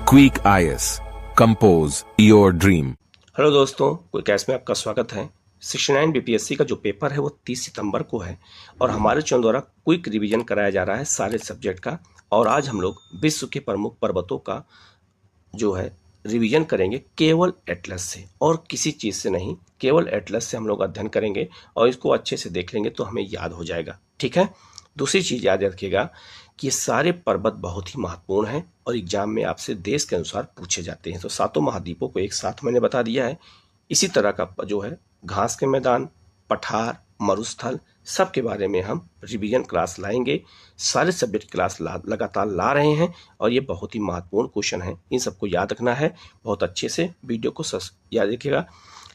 Quick IAS compose your dream. Hello दोस्तों, quick IAS में आपका स्वागत है। 69 बीपीएससी का जो पेपर है वो 30 सितंबर को है और हमारे चैनल द्वारा क्विक रिवीजन कराया जा रहा है सारे सब्जेक्ट का। और आज हम लोग विश्व के प्रमुख पर्वतों का जो है रिवीजन करेंगे केवल एटलस से और किसी चीज़ से नहीं, केवल एटलस से हम लोग अध्ययन करेंगे और इसको अच्छे से देख लेंगे तो हमें याद हो जाएगा। ठीक है। दूसरी चीज़ याद रखिएगा कि ये सारे पर्वत बहुत ही महत्वपूर्ण हैं और एग्जाम में आपसे देश के अनुसार पूछे जाते हैं। तो सातों महाद्वीपों को एक साथ मैंने बता दिया है। इसी तरह का जो है घास के मैदान, पठार, मरुस्थल, सब के बारे में हम रिवीजन क्लास लाएंगे। सारे सब्जेक्ट क्लास लगातार ला रहे हैं और ये बहुत ही महत्वपूर्ण क्वेश्चन है, इन सबको याद रखना है। बहुत अच्छे से वीडियो को याद रखिएगा,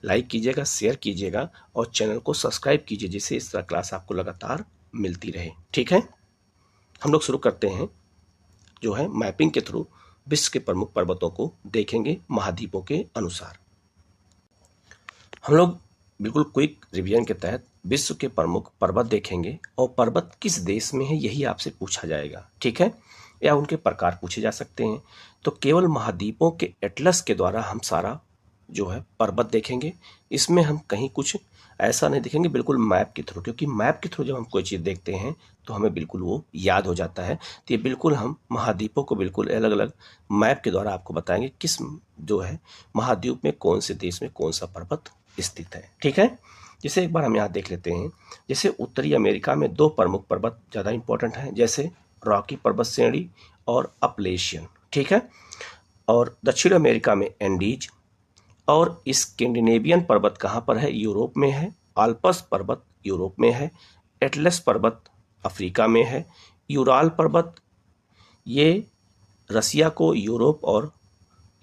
लाइक कीजिएगा, शेयर कीजिएगा और चैनल को सब्सक्राइब कीजिए जिससे इस तरह क्लास आपको लगातार मिलती रहे। ठीक है। हम लोग शुरू करते हैं जो है मैपिंग के थ्रू विश्व के प्रमुख पर्वतों को देखेंगे महाद्वीपों के अनुसार। हम लोग बिल्कुल क्विक रिवीजन के तहत विश्व के प्रमुख पर्वत देखेंगे और पर्वत किस देश में है यही आपसे पूछा जाएगा। ठीक है। या उनके प्रकार पूछे जा सकते हैं। तो केवल महाद्वीपों के एटलस के द्वारा हम सारा जो है पर्वत देखेंगे। इसमें हम कहीं कुछ ऐसा नहीं देखेंगे, बिल्कुल मैप के थ्रू, क्योंकि मैप के थ्रू जब हम कोई चीज़ देखते हैं तो हमें बिल्कुल वो याद हो जाता है। तो ये बिल्कुल हम महाद्वीपों को बिल्कुल अलग अलग मैप के द्वारा आपको बताएंगे किस जो है महाद्वीप में कौन से देश में कौन सा पर्वत स्थित है। ठीक है। जैसे एक बार हम यहाँ देख लेते हैं, जैसे उत्तरी अमेरिका में दो प्रमुख पर्वत ज़्यादा इंपॉर्टेंट हैं, जैसे रॉकी पर्वत श्रेणी और अपलेशियन। ठीक है। और दक्षिण अमेरिका में एंडीज। और स्कैंडिनेवियन पर्वत कहाँ पर है? यूरोप में है। आल्प्स पर्वत यूरोप में है। एटलस पर्वत अफ्रीका में है। यूराल पर्वत ये रसिया को यूरोप और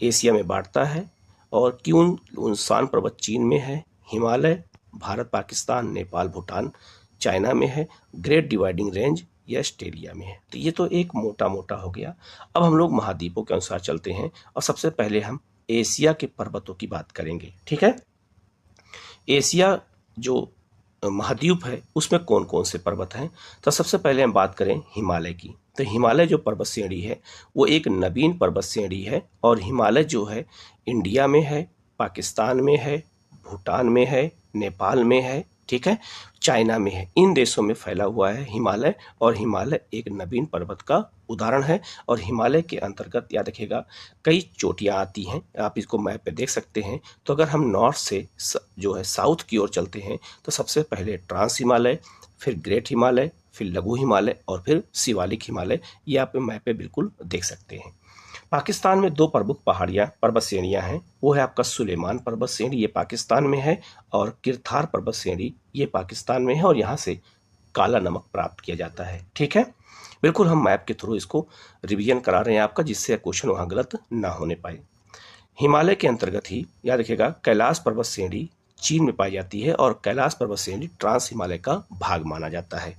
एशिया में बांटता है। और क्यून लुनसान पर्वत चीन में है। हिमालय भारत, पाकिस्तान, नेपाल, भूटान, चाइना में है। ग्रेट डिवाइडिंग रेंज ये ऑस्ट्रेलिया में है। तो ये तो एक मोटा मोटा हो गया। अब हम लोग महाद्वीपों के अनुसार चलते हैं और सबसे पहले हम एशिया के पर्वतों की बात करेंगे। ठीक है। एशिया जो महाद्वीप है उसमें कौन कौन से पर्वत हैं? तो सबसे पहले हम बात करें हिमालय की। तो हिमालय जो पर्वत श्रेणी है वो एक नवीन पर्वत श्रेणी है और हिमालय जो है इंडिया में है, पाकिस्तान में है, भूटान में है, नेपाल में है, ठीक है, चाइना में है। इन देशों में फैला हुआ है हिमालय और हिमालय एक नवीन पर्वत का उदाहरण है। और हिमालय के अंतर्गत याद रखिएगा कई चोटियां आती हैं, आप इसको मैप पे देख सकते हैं। तो अगर हम नॉर्थ से जो है साउथ की ओर चलते हैं तो सबसे पहले ट्रांस हिमालय, फिर ग्रेट हिमालय, फिर लघु हिमालय और फिर शिवालिक हिमालय, ये आप मैप पे बिल्कुल देख सकते हैं। पाकिस्तान में दो प्रमुख पहाड़ियाँ पर्वत श्रेणियाँ हैं, वो है आपका सुलेमान पर्वत श्रेणी, ये पाकिस्तान में है, और किरथार पर्वत श्रेणी ये पाकिस्तान में है और यहाँ से काला नमक प्राप्त किया जाता है। ठीक है। बिल्कुल हम मैप के थ्रू इसको रिवीजन करा रहे हैं आपका, जिससे क्वेश्चन वहाँ गलत ना होने पाए। हिमालय के अंतर्गत ही याद रखिएगा कैलाश पर्वत श्रेणी चीन में पाई जाती है और कैलाश पर्वत श्रेणी ट्रांस हिमालय का भाग माना जाता है।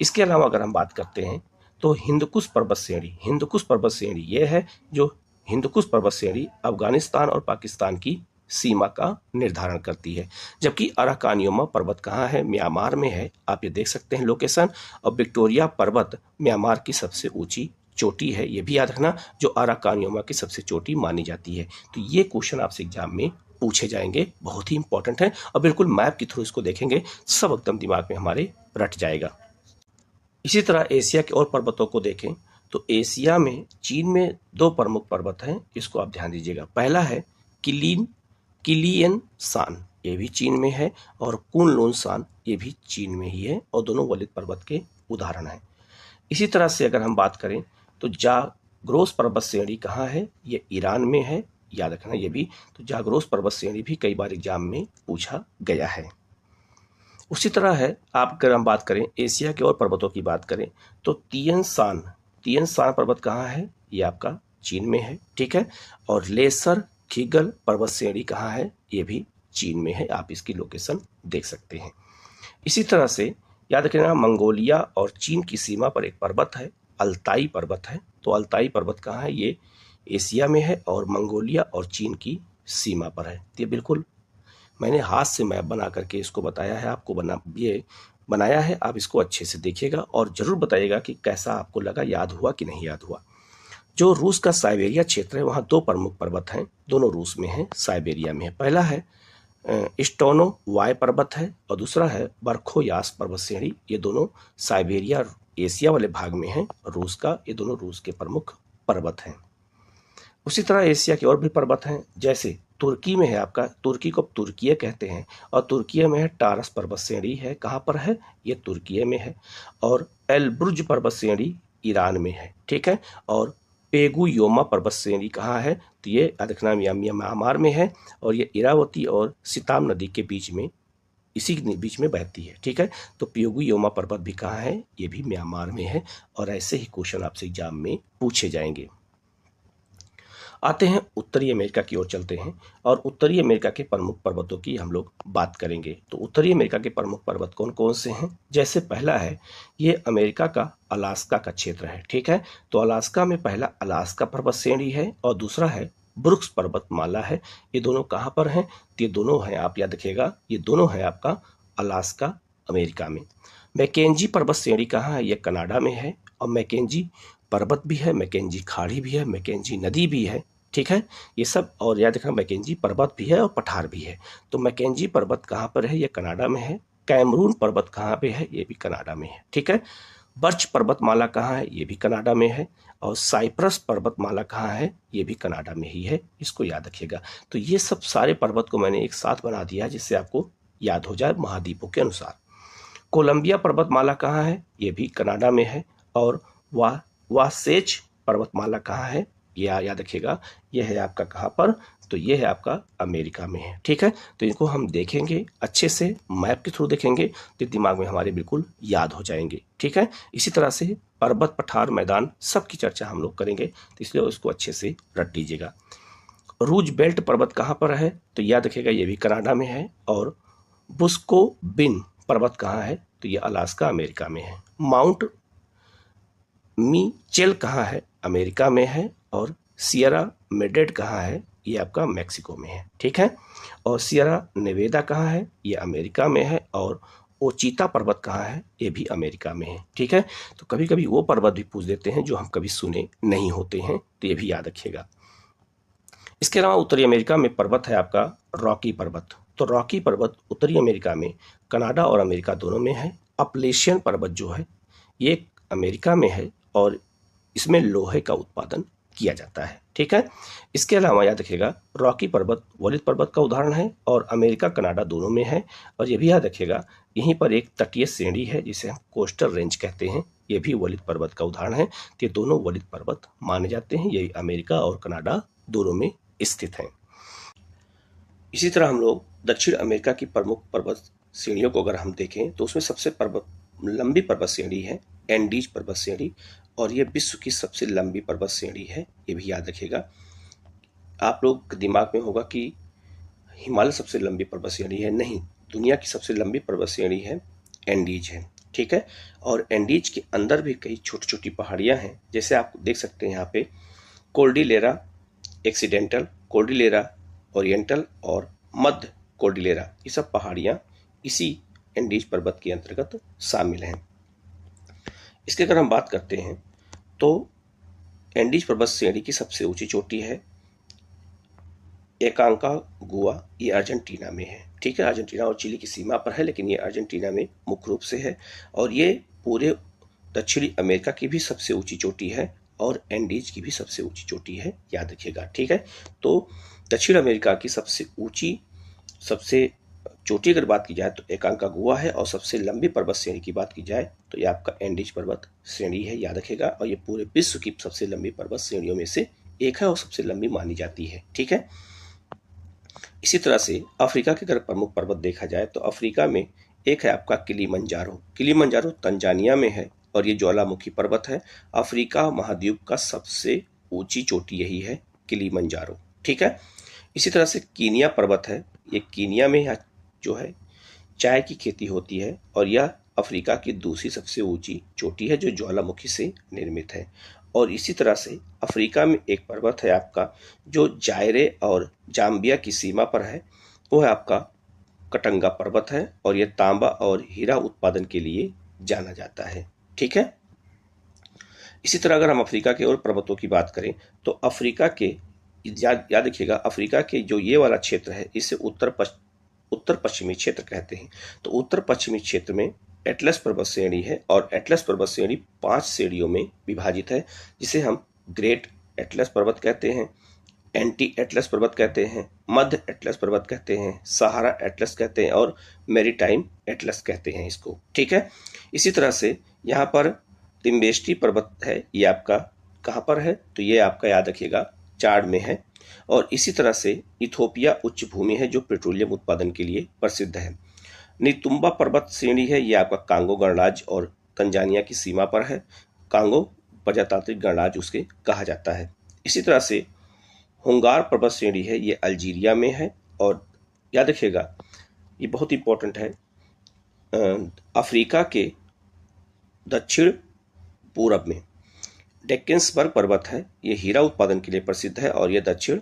इसके अलावा अगर हम बात करते हैं तो हिंदकुश पर्वत श्रेणी ये है जो हिंदकुश पर्वत श्रेणी अफगानिस्तान और पाकिस्तान की सीमा का निर्धारण करती है। जबकि अराकानियोमा पर्वत कहाँ है? म्यांमार में है, आप ये देख सकते हैं लोकेशन। और विक्टोरिया पर्वत म्यांमार की सबसे ऊंची चोटी है, ये भी याद रखना, जो अराकानियोमा की सबसे चोटी मानी जाती है। तो ये क्वेश्चन आपसे एग्जाम में पूछे जाएंगे, बहुत ही इंपॉर्टेंट है और बिल्कुल मैप के थ्रू इसको देखेंगे, सब एकदम दिमाग में हमारे रट जाएगा। इसी तरह एशिया के और पर्वतों को देखें तो एशिया में चीन में दो प्रमुख पर्वत हैं, इसको आप ध्यान दीजिएगा। पहला है किलियन सान, ये भी चीन में है, और कुनलुन सान ये भी चीन में ही है और दोनों वलित पर्वत के उदाहरण हैं। इसी तरह से अगर हम बात करें तो जाग्रोस पर्वत श्रेणी कहाँ है? ये ईरान में है, याद रखना ये भी। तो जाग्रोस पर्वत श्रेणी भी कई बार एग्जाम में पूछा गया है। उसी तरह है आप अगर हम बात करें एशिया के और पर्वतों की बात करें तो तियन शान पर्वत कहाँ है? ये आपका चीन में है, ठीक है। और लेसर खीगल पर्वत श्रेणी कहाँ है? ये भी चीन में है, आप इसकी लोकेशन देख सकते हैं। इसी तरह से याद रखना मंगोलिया और चीन की सीमा पर एक पर्वत है, अल्ताई पर्वत है। तो अल्ताई पर्वत कहाँ है? ये एशिया में है और मंगोलिया और चीन की सीमा पर है। ये बिल्कुल मैंने हाथ से मैप बना करके इसको बताया है आपको, बनाया है, आप इसको अच्छे से देखिएगा और ज़रूर बताइएगा कि कैसा आपको लगा, याद हुआ कि नहीं याद हुआ। जो रूस का साइबेरिया क्षेत्र है वहाँ दो प्रमुख पर्वत हैं, दोनों रूस में हैं, साइबेरिया में है। पहला है स्टोनो वाय पर्वत है और दूसरा है बरखोयास पर्वत श्रेणी। ये दोनों साइबेरिया एशिया वाले भाग में हैं, रूस का, ये दोनों रूस के प्रमुख पर्वत हैं। उसी तरह एशिया के और भी पर्वत हैं, जैसे तुर्की में है आपका, तुर्की को तुर्कीय कहते हैं, और तुर्कीय में है टारस पर्वत श्रेणी है। कहाँ पर है? ये तुर्कीय में है। और एलब्रुज पर्वत श्रेणी ईरान में है, ठीक है। और पेगुयोमा पर्वत श्रेणी कहाँ है? तो ये देखना म्यांमार में है, और ये इरावती और सिताम नदी के बीच में, इसी बीच में बहती है, ठीक है। तो पेगुयोमा पर्वत भी कहाँ है? ये भी म्यांमार में है। और ऐसे ही क्वेश्चन आपसे एग्जाम में पूछे जाएंगे। आते हैं उत्तरी अमेरिका की ओर चलते हैं, और उत्तरी अमेरिका के प्रमुख पर्वतों की हम लोग बात करेंगे। तो उत्तरी अमेरिका के प्रमुख पर्वत कौन कौन से हैं? जैसे पहला है, ये अमेरिका का अलास्का का क्षेत्र है, ठीक है। तो अलास्का में पहला अलास्का पर्वत श्रेणी है, और दूसरा है ब्रुक्स पर्वतमाला है। ये दोनों कहाँ पर हैं? तो ये दोनों हैं, आप याद रखिएगा, ये दोनों हैं आपका अलास्का अमेरिका में। मैकेंजी पर्वत श्रेणी कहाँ है? ये कनाडा में है। और मैकेंजी पर्वत भी है, मैकेंजी खाड़ी भी है, मैकेंजी नदी भी है, ठीक है। ये सब, और याद रखना मैकेंजी पर्वत भी है और पठार भी है। तो मैकेंजी पर्वत कहाँ पर है? ये कनाडा में है। कैमरून पर्वत कहाँ पे है? ये भी कनाडा में है, ठीक है। बर्च पर्वतमाला कहाँ है? ये भी कनाडा में है। और साइप्रस पर्वतमाला कहाँ है? ये भी कनाडा में ही है, इसको याद रखिएगा। तो ये सब सारे पर्वत को मैंने एक साथ बना दिया जिससे आपको याद हो जाए महाद्वीपों के अनुसार। कोलंबिया पर्वतमाला कहाँ है? ये भी कनाडा में है। और वासेच पर्वतमाला कहाँ है? ये याद रखिएगा, ये है आपका कहाँ पर? तो ये है आपका अमेरिका में है, ठीक है। तो इनको हम देखेंगे अच्छे से, मैप के थ्रू देखेंगे तो दिमाग में हमारे बिल्कुल याद हो जाएंगे, ठीक है। इसी तरह से पर्वत, पठार, मैदान सब की चर्चा हम लोग करेंगे, तो इसलिए उसको अच्छे से रट लीजिएगा। रूज बेल्ट पर्वत कहाँ पर है? तो याद रखिएगा, ये भी कनाडा में है। और बुस्को बिन पर्वत कहाँ है? तो ये अलास्का अमेरिका में है। माउंट मीचेल कहाँ है? अमेरिका में है। और सियरा मेड्रेड कहाँ है? ये आपका मैक्सिको में है, ठीक है। और सियरा नेवेदा कहाँ है? ये अमेरिका में है। और ओचिता पर्वत कहाँ है? ये भी अमेरिका में है, ठीक है। तो कभी कभी वो पर्वत भी पूछ देते हैं जो हम कभी सुने नहीं होते हैं, तो ये भी याद रखिएगा। इसके अलावा उत्तरी अमेरिका में पर्वत है आपका रॉकी पर्वत। तो रॉकी पर्वत उत्तरी अमेरिका में, कनाडा और अमेरिका दोनों में है। अपलेशियन पर्वत जो है ये अमेरिका में है, और इसमें लोहे का उत्पादन किया जाता है, ठीक है। इसके अलावा याद रखिएगा, रॉकी पर्वत वलित पर्वत का उदाहरण है, और अमेरिका कनाडा दोनों में है। और ये भी याद रखिएगा, यहीं पर एक तटीय श्रेणी है जिसे हम कोस्टल रेंज कहते हैं, ये भी वलित पर्वत का उदाहरण है। तो ये दोनों वलित पर्वत माने जाते हैं, ये अमेरिका और कनाडा दोनों में स्थित हैं। इसी तरह हम लोग दक्षिण अमेरिका की प्रमुख पर्वत श्रेणियों को अगर हम देखें तो उसमें सबसे लंबी पर्वत श्रेणी है एंडीज पर्वत श्रेणी, और ये विश्व की सबसे लंबी पर्वत श्रेणी है, ये भी याद रखिएगा। आप लोग के दिमाग में होगा कि हिमालय सबसे लंबी पर्वत श्रेणी है, नहीं, दुनिया की सबसे लंबी पर्वत श्रेणी है एंडीज है, ठीक है। और एंडीज के अंदर भी कई छोटी छोटी पहाड़ियां हैं, जैसे आप देख सकते हैं यहाँ पे कोर्डिलेरा एक्सीडेंटल, कोर्डिलेरा ओरिएंटल और मध्य कोर्डिलेरा, ये सब पहाड़ियां इसी एंडीज पर्वत के अंतर्गत शामिल हैं। इसके अगर हम बात करते हैं तो एंडीज पर्वत श्रेणी की सबसे ऊंची चोटी है एकांकागुआ, ये अर्जेंटीना में है, ठीक है। अर्जेंटीना और चिली की सीमा पर है, लेकिन ये अर्जेंटीना में मुख्य रूप से है। और ये पूरे दक्षिणी अमेरिका की भी सबसे ऊंची चोटी है, और एंडीज की भी सबसे ऊंची चोटी है, याद रखिएगा, ठीक है। तो दक्षिण अमेरिका की सबसे ऊंची, सबसे चोटी अगर बात की जाए तो एकांकागुआ है, और सबसे लंबी पर्वत श्रेणी की बात की जाए तो ये आपका एंडीज पर्वत श्रेणी है, याद रखेगा। और ये पूरे विश्व की सबसे लंबी पर्वत श्रेणियों में से एक है और सबसे लंबी मानी जाती है, ठीक है। इसी तरह से अफ्रीका के अगर प्रमुख पर्वत देखा जाए तो अफ्रीका में एक है आपका किलिमंजारो। किलिमंजारो तंजानिया में है, और ये ज्वालामुखी पर्वत है। अफ्रीका महाद्वीप का सबसे ऊंची चोटी यही है, किलिमंजारो, ठीक है। इसी तरह से कीनिया पर्वत है, ये कीनिया में जो है चाय की खेती होती है, और यह अफ्रीका की दूसरी सबसे ऊंची चोटी है जो ज्वालामुखी से निर्मित है। और इसी तरह से अफ्रीका में एक पर्वत है आपका जो जायरे और जाम्बिया की सीमा पर है, वो है आपका कटंगा पर्वत है, और यह तांबा और हीरा उत्पादन के लिए जाना जाता है, ठीक है। इसी तरह अगर हम अफ्रीका के और पर्वतों की बात करें तो अफ्रीका के याद रखिएगा, अफ्रीका के जो ये वाला क्षेत्र है इसे उत्तर पश्चिमी क्षेत्र कहते हैं। तो उत्तर पश्चिमी क्षेत्र में एटलस पर्वत श्रेणी है और एटलस पर्वत श्रेणी 5 श्रेणियों में विभाजित है, जिसे हम ग्रेट एटलस पर्वत कहते हैं, एंटी एटलस पर्वत कहते हैं, मध्य एटलस पर्वत कहते हैं, सहारा एटलस कहते हैं और मैरीटाइम एटलस कहते हैं इसको। ठीक है। इसी तरह से यहाँ पर तिम्बेस्टी पर्वत है, ये आपका कहाँ पर है, तो ये आपका याद रखिएगा चाड में है। और इसी तरह से इथोपिया उच्च भूमि है जो पेट्रोलियम उत्पादन के लिए प्रसिद्ध है। नितुम्बा पर्वत श्रेणी है, ये आपका कांगो गणराज्य और तंजानिया की सीमा पर है। कांगो प्रजातांत्रिक गणराज्य उसके कहा जाता है। इसी तरह से हुंगार पर्वत श्रेणी है, ये अल्जीरिया में है। और याद रखिएगा ये बहुत इंपॉर्टेंट है, अफ्रीका के दक्षिण पूरब में डेक्कन्सबर्ग पर्वत है, ये हीरा उत्पादन के लिए प्रसिद्ध है और यह दक्षिण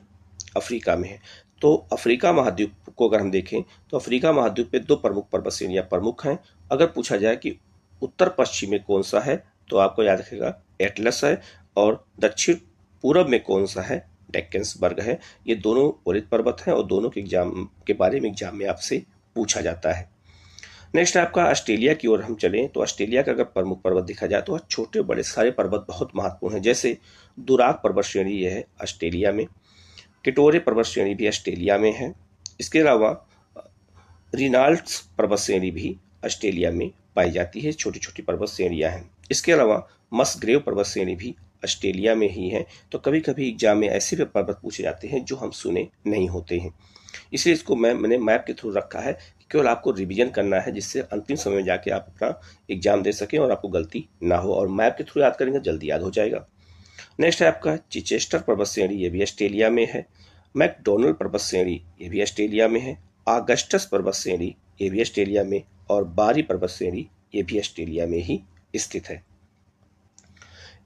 अफ्रीका में है। तो अफ्रीका महाद्वीप को अगर हम देखें तो अफ्रीका महाद्वीप पे 2 प्रमुख पर्वत श्रेणियां प्रमुख हैं। अगर पूछा जाए कि उत्तर पश्चिम में कौन सा है तो आपको याद रखेगा एटलस है, और दक्षिण पूरब में कौन सा है, डेक्कन्सबर्ग है। ये दोनों वरित पर्वत हैं और दोनों के एग्जाम के बारे में एग्जाम में आपसे पूछा जाता है। नेक्स्ट आपका ऑस्ट्रेलिया की ओर हम चलें तो ऑस्ट्रेलिया का अगर प्रमुख पर्वत देखा जाए तो छोटे बड़े सारे पर्वत बहुत महत्वपूर्ण हैं। जैसे दुराक पर्वत श्रेणी ये है ऑस्ट्रेलिया में, टिटोरे पर्वत श्रेणी भी ऑस्ट्रेलिया में है। इसके अलावा रिनाल्ड्स पर्वत श्रेणी भी ऑस्ट्रेलिया में पाई जाती है, छोटी छोटी पर्वत श्रेणियाँ हैं। इसके अलावा मस्ग्रेव पर्वत श्रेणी भी ऑस्ट्रेलिया में ही है। तो कभी कभी एग्जाम में ऐसे भी पर्वत पूछे जाते हैं जो हम सुने नहीं होते हैं, इसलिए इसको मैंने मैप के थ्रू रखा है कि केवल आपको रिवीजन करना है, जिससे अंतिम समय में जाके आप अपना एग्जाम दे सकें और आपको गलती ना हो। और मैप के थ्रू याद करेंगे जल्दी याद हो जाएगा। नेक्स्ट है आपका चिचेस्टर पर्वत श्रेणी, ये भी ऑस्ट्रेलिया में है। मैकडोनल्ड पर्वत श्रेणी ये भी ऑस्ट्रेलिया में है। ऑगस्टस पर्वत श्रेणी ये भी ऑस्ट्रेलिया में, और बारी पर्वत श्रेणी ये भी ऑस्ट्रेलिया में ही स्थित है।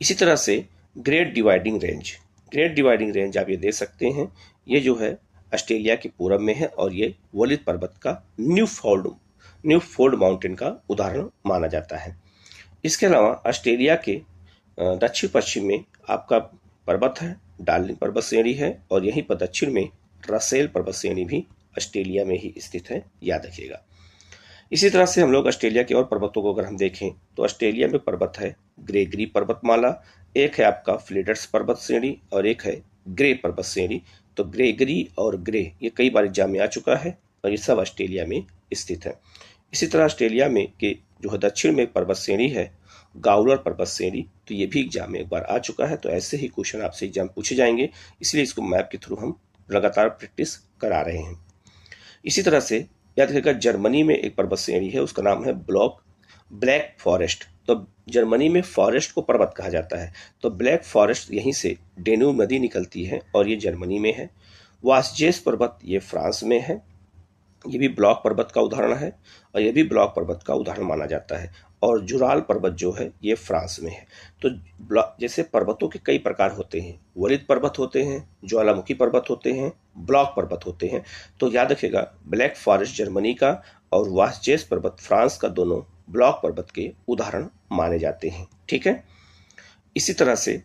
इसी तरह से ग्रेट डिवाइडिंग रेंज आप ये देख सकते हैं, ये जो है ऑस्ट्रेलिया के पूरब में है और ये वलित पर्वत का न्यूफोल्ड माउंटेन का उदाहरण माना जाता है। इसके अलावा ऑस्ट्रेलिया के दक्षिण पश्चिम में आपका पर्वत है डार्लिंग पर्वत श्रेणी है, और यहीं पर दक्षिण में रसेल पर्वत श्रेणी भी ऑस्ट्रेलिया में ही स्थित है, याद रखिएगा। इसी तरह से हम लोग ऑस्ट्रेलिया के और पर्वतों को अगर हम देखें तो ऑस्ट्रेलिया में पर्वत है ग्रेगरी पर्वतमाला, एक है आपका फ्लिडर्स पर्वत श्रेणी और एक है ग्रे पर्वत श्रेणी। तो ग्रेगरी और ग्रे ये कई बार एग्जाम में आ चुका है और ये सब ऑस्ट्रेलिया में स्थित है। इसी तरह ऑस्ट्रेलिया में के जो है दक्षिण में पर्वत श्रेणी है गाउलर पर्वत श्रेणी, तो ये भी एग्जाम में एक बार आ चुका है। तो ऐसे ही क्वेश्चन आपसे एग्जाम पूछे जाएंगे, इसलिए इसको मैप के थ्रू हम लगातार प्रैक्टिस करा रहे हैं। इसी तरह से याद रखिएगा जर्मनी में एक पर्वत श्रेणी है, उसका नाम है ब्लैक फॉरेस्ट। तो जर्मनी में फॉरेस्ट को पर्वत कहा जाता है, तो ब्लैक फॉरेस्ट यहीं से डेन्यूब नदी निकलती है और ये जर्मनी में है। वासजेस पर्वत ये फ्रांस में है, ये भी ब्लॉक पर्वत का उदाहरण है और ये भी ब्लॉक पर्वत का उदाहरण माना जाता है। और जुराल पर्वत जो है ये फ्रांस में है। तो जैसे पर्वतों के कई प्रकार होते हैं, वलित पर्वत होते हैं, ज्वालामुखी पर्वत होते हैं, ब्लॉक पर्वत होते हैं। तो याद रखिएगा ब्लैक फॉरेस्ट जर्मनी का और वासजेस पर्वत फ्रांस का दोनों ब्लॉक पर्वत के उदाहरण माने जाते हैं। ठीक है। इसी तरह से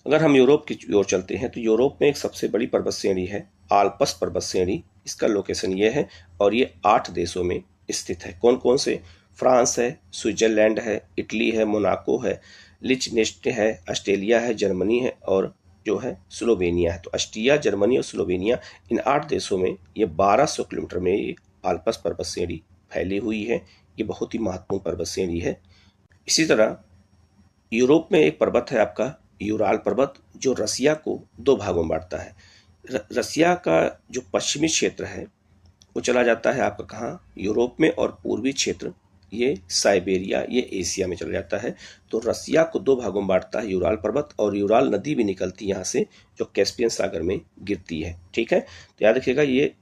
अगर हम यूरोप की ओर चलते हैं तो यूरोप में एक सबसे बड़ी पर्वत श्रेणी है आल्प्स पर्वत श्रेणी। इसका लोकेशन ये है और ये 8 देशों में स्थित है। कौन कौन से? फ्रांस है, स्विट्जरलैंड है, इटली है, मोनाको है, लिechtenstein है, ऑस्ट्रेलिया है, जर्मनी है और जो है स्लोवेनिया है। तो ऑस्ट्रिया, जर्मनी और स्लोवेनिया, इन 8 देशों में ये 1200 किलोमीटर में ये आल्प्स पर्वत श्रेणी फैली हुई है। ये बहुत ही महत्वपूर्ण पर्वत श्रेणी है। इसी तरह यूरोप में एक पर्वत है आपका यूराल पर्वत, जो रसिया को 2 भागों में बांटता है। रसिया का जो पश्चिमी क्षेत्र है वो चला जाता है आपका कहाँ? यूरोप में, और पूर्वी क्षेत्र ये साइबेरिया, ये एशिया में चला जाता है। तो रसिया को 2 भागों में बांटता है यूराल पर्वत, और यूराल नदी भी निकलती है यहाँ से जो कैस्पियन सागर में गिरती है। ठीक है। तो याद रखिएगा ये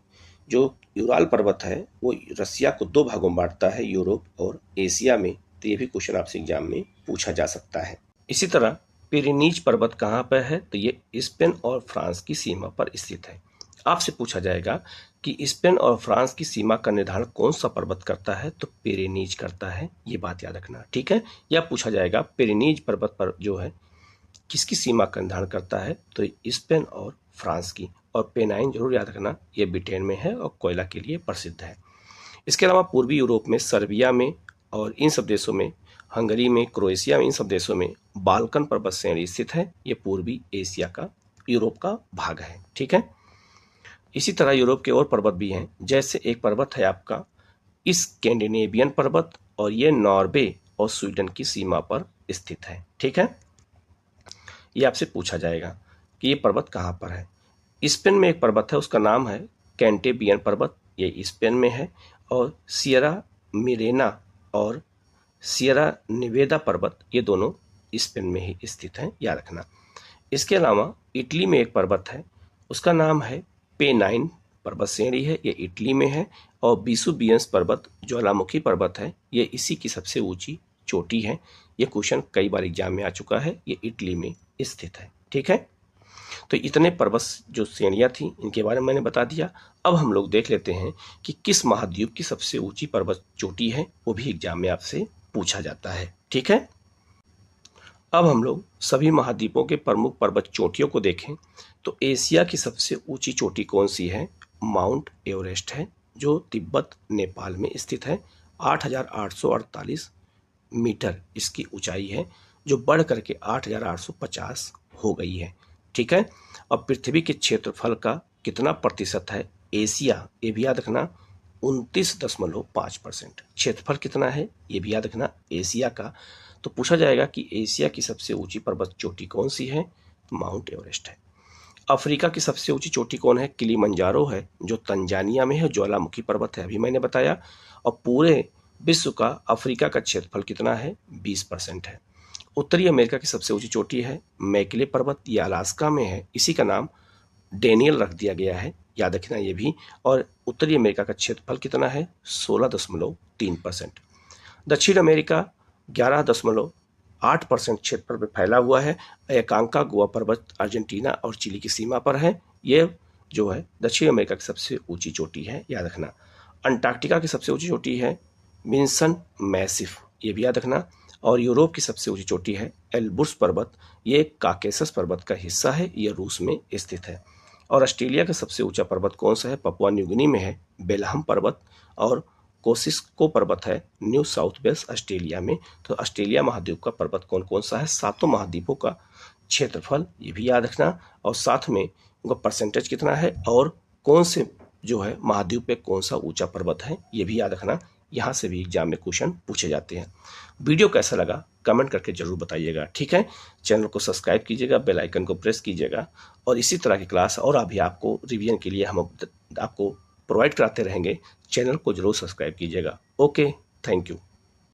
जो यूराल पर्वत है वो रसिया को 2 भागों में बांटता है, यूरोप और एशिया में। तो ये भी क्वेश्चन आपसे एग्जाम में पूछा जा सकता है। इसी तरह पिरेनीज पर्वत कहाँ पर है? तो ये स्पेन और फ्रांस की सीमा पर स्थित है। आपसे पूछा जाएगा कि स्पेन और फ्रांस की सीमा का निर्धारण कौन सा पर्वत करता है, तो पेरेनीज करता है, ये बात याद रखना, ठीक है। या पूछा जाएगा पेरेनीज पर्वत पर जो है किसकी सीमा का निर्धारण करता है, तो स्पेन और फ्रांस की। और पेनाइन जरूर याद रखना, ये ब्रिटेन में है और कोयला के लिए प्रसिद्ध है। इसके अलावा पूर्वी यूरोप में सर्बिया में और इन सब देशों में, हंगरी में, क्रोएशिया में, इन सब देशों में बाल्कन पर्वत श्रेणी स्थित है। ये पूर्वी एशिया का, यूरोप का भाग है, ठीक है। इसी तरह यूरोप के और पर्वत भी हैं, जैसे एक पर्वत है आपका स्कैंडिनेवियन पर्वत, और ये नॉर्वे और स्वीडन की सीमा पर स्थित है, ठीक है। ये आपसे पूछा जाएगा कि ये पर्वत कहाँ पर है। स्पेन में एक पर्वत है, उसका नाम है कैंटेबियन पर्वत, ये स्पेन में है। और सियरा मिरेना और सियरा निवेदा पर्वत, ये दोनों स्पेन में ही स्थित हैं, याद रखना। इसके अलावा इटली में एक पर्वत है, उसका नाम है पेनाइन पर्वत श्रेणी है, ये इटली में है। और विसुवियस पर्वत ज्वालामुखी पर्वत है, ये इसी की सबसे ऊंची चोटी है। ये क्वेश्चन कई बार एग्जाम में आ चुका है, ये इटली में स्थित है, ठीक है। तो इतने पर्वत जो श्रेणियां थी, इनके बारे में मैंने बता दिया। अब हम लोग देख लेते हैं कि किस महाद्वीप की सबसे ऊंची पर्वत चोटी है, वो भी एग्जाम में आपसे पूछा जाता है, ठीक है। अब हम लोग सभी महाद्वीपों के प्रमुख पर्वत चोटियों को देखें तो एशिया की सबसे ऊंची चोटी कौन सी है, माउंट एवरेस्ट है, जो तिब्बत नेपाल में स्थित है। 8,848 मीटर इसकी ऊंचाई है, जो बढ़ करके 8,850 हो गई है, ठीक है। अब पृथ्वी के क्षेत्रफल का कितना प्रतिशत है एशिया, ये भी याद रखना, 29.5%। क्षेत्रफल कितना है ये भी याद रखना एशिया का। तो पूछा जाएगा कि एशिया की सबसे ऊंची पर्वत चोटी कौन सी है, माउंट एवरेस्ट है। अफ्रीका की सबसे ऊंची चोटी कौन है, किलिमंजारो है, जो तंजानिया में है, ज्वालामुखी पर्वत है, अभी मैंने बताया। और पूरे विश्व का अफ्रीका का क्षेत्रफल कितना है, 20% है। उत्तरी अमेरिका की सबसे ऊंची चोटी है मैकले पर्वत, ये अलास्का में है, इसी का नाम डेनियल रख दिया गया है, याद रखना ये भी। और उत्तरी अमेरिका का क्षेत्रफल कितना है, 16.3%। दक्षिण अमेरिका 11.8% क्षेत्रफल पर फैला हुआ है। एकांका गोवा पर्वत अर्जेंटीना और चिली की सीमा पर है, ये जो है दक्षिण अमेरिका की सबसे ऊंची चोटी है, याद रखना। अंटार्कटिका की सबसे ऊंची चोटी है विंसन मैसिफ, ये भी याद रखना। और यूरोप की सबसे ऊंची चोटी है एल्ब्रुस पर्वत, ये काकेसस पर्वत का हिस्सा है, ये रूस में स्थित है। और ऑस्ट्रेलिया का सबसे ऊंचा पर्वत कौन सा है, पपुआ न्यूगिनी में है, बेलहम पर्वत। और कोसिस्को पर्वत है न्यू साउथ वेल्स ऑस्ट्रेलिया में। तो ऑस्ट्रेलिया महाद्वीप का पर्वत कौन कौन सा है, सातों महाद्वीपों का क्षेत्रफल ये भी याद रखना, और साथ में उनका परसेंटेज कितना है, और कौन से जो है महाद्वीप पे कौन सा ऊंचा पर्वत है, ये भी याद रखना। यहाँ से भी एग्जाम में क्वेश्चन पूछे जाते हैं। वीडियो कैसा लगा कमेंट करके जरूर बताइएगा, ठीक है। चैनल को सब्सक्राइब कीजिएगा, बेल आइकन को प्रेस कीजिएगा, और इसी तरह की क्लास और अभी आपको रिवीजन के लिए हम आपको प्रोवाइड कराते रहेंगे। चैनल को जरूर सब्सक्राइब कीजिएगा। Okay, thank you.